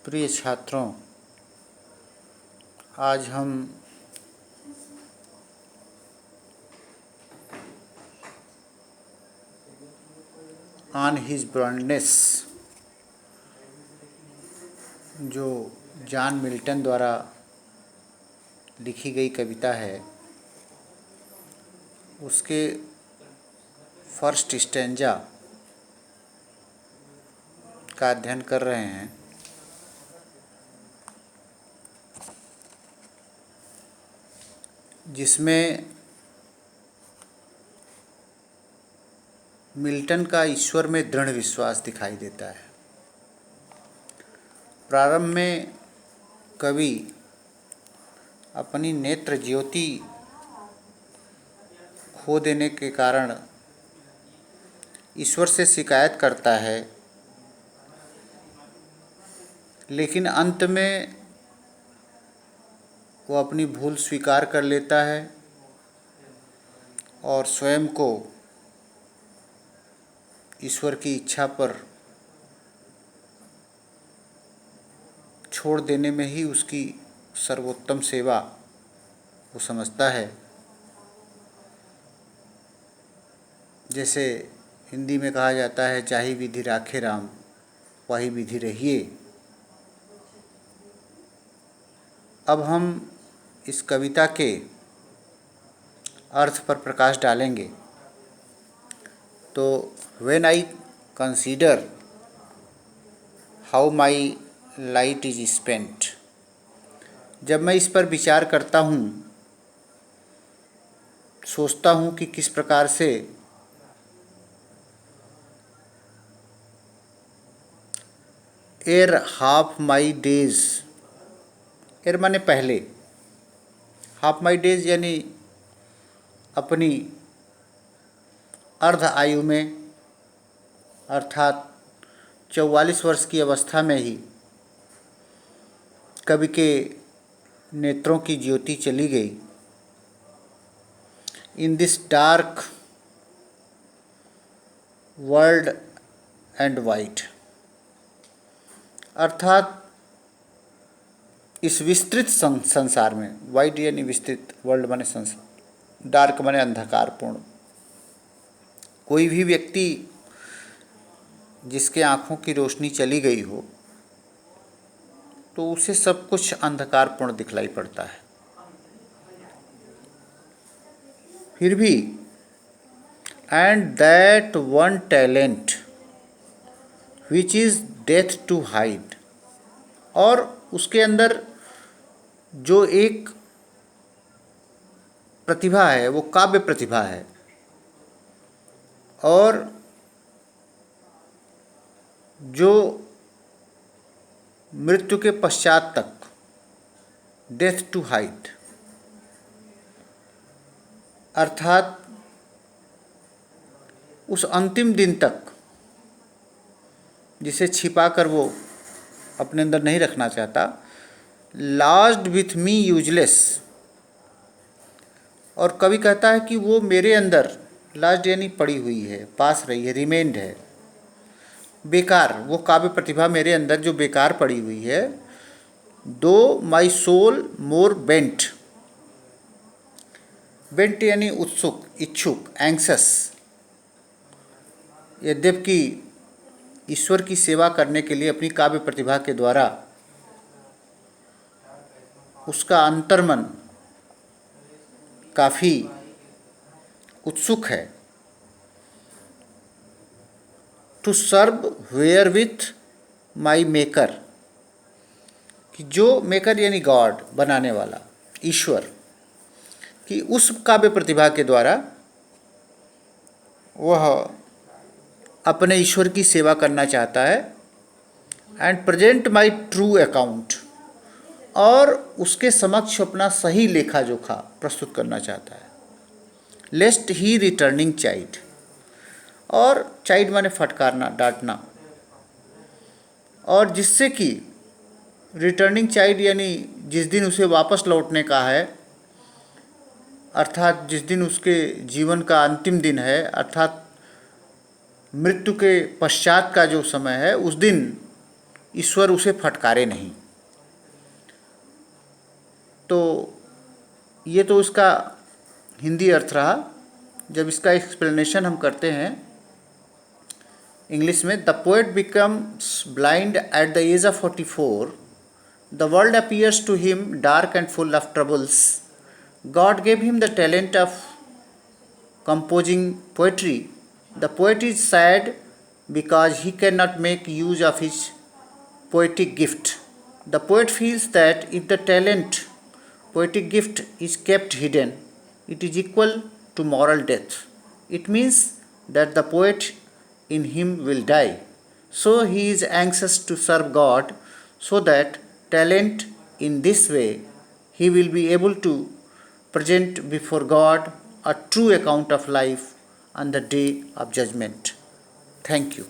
प्रिय छात्रों, आज हम ऑन हिज ब्रांडनेस जो जॉन मिल्टन द्वारा लिखी गई कविता है उसके फर्स्ट स्टैंजा का अध्ययन कर रहे हैं। जिसमें मिल्टन का ईश्वर में दृढ़ विश्वास दिखाई देता है। प्रारंभ में कवि अपनी नेत्र ज्योति खो देने के कारण ईश्वर से शिकायत करता है, लेकिन अंत में वो अपनी भूल स्वीकार कर लेता है और स्वयं को ईश्वर की इच्छा पर छोड़ देने में ही उसकी सर्वोत्तम सेवा वो समझता है। जैसे हिंदी में कहा जाता है, जाहि विधि राखे राम वाही विधि रहिए। अब हम इस कविता के अर्थ पर प्रकाश डालेंगे। तो when I consider how my light is spent, जब मैं इस पर विचार करता हूँ, सोचता हूँ कि किस प्रकार से एर हाफ माई डेज, एर माने पहले, हाफ माई डेज यानी अपनी अर्ध आयु में अर्थात 44 वर्ष की अवस्था में ही कवि के नेत्रों की ज्योति चली गई। In this dark world and white, अर्थात इस विस्तृत संसार में, वाइट यानी विस्तृत, वर्ल्ड माने संसार, डार्क माने अंधकारपूर्ण। कोई भी व्यक्ति जिसके आँखों की रोशनी चली गई हो तो उसे सब कुछ अंधकारपूर्ण दिखलाई पड़ता है। फिर भी and that one talent which is death to hide, और उसके अंदर जो एक प्रतिभा है वो काव्य प्रतिभा है, और जो मृत्यु के पश्चात तक, डेथ टू हाइड, अर्थात उस अंतिम दिन तक जिसे छिपाकर वो अपने अंदर नहीं रखना चाहता, लास्ट विथ मी यूजलेस, और कवि कहता है कि वो मेरे अंदर, लास्ट यानी पड़ी हुई है, पास रही है, रिमेंड है, बेकार, वो काव्य प्रतिभा मेरे अंदर जो बेकार पड़ी हुई है। Though my soul more bent, bent यानी उत्सुक, इच्छुक, एंक्सस, यद्यपि ईश्वर की सेवा करने के लिए अपनी काव्य प्रतिभा के द्वारा उसका अंतर्मन काफ़ी उत्सुक है। To serve where with my maker, कि जो मेकर यानी गॉड, बनाने वाला, ईश्वर, कि उस काव्य प्रतिभा के द्वारा वह अपने ईश्वर की सेवा करना चाहता है। And present my true account, और उसके समक्ष अपना सही लेखा जोखा प्रस्तुत करना चाहता है। लेस्ट ही रिटर्निंग चाइल्ड, और चाइल्ड माने फटकारना, डांटना, और जिससे कि रिटर्निंग चाइल्ड यानी जिस दिन उसे वापस लौटने का है, अर्थात जिस दिन उसके जीवन का अंतिम दिन है, अर्थात मृत्यु के पश्चात का जो समय है, उस दिन ईश्वर उसे फटकारे नहीं। तो ये तो इसका हिंदी अर्थ रहा। जब इसका एक्सप्लेनेशन हम करते हैं इंग्लिश में, the poet becomes blind at the age of 44, the world appears to him dark and full of troubles, God gave him the talent of composing poetry. The poet is sad because he cannot make use of his poetic gift. The poet feels that if the poetic gift is kept hidden, it is equal to moral death. It means that the poet in him will die. So he is anxious to serve God so that talent in this way he will be able to present before God a true account of life on the day of judgment. Thank you.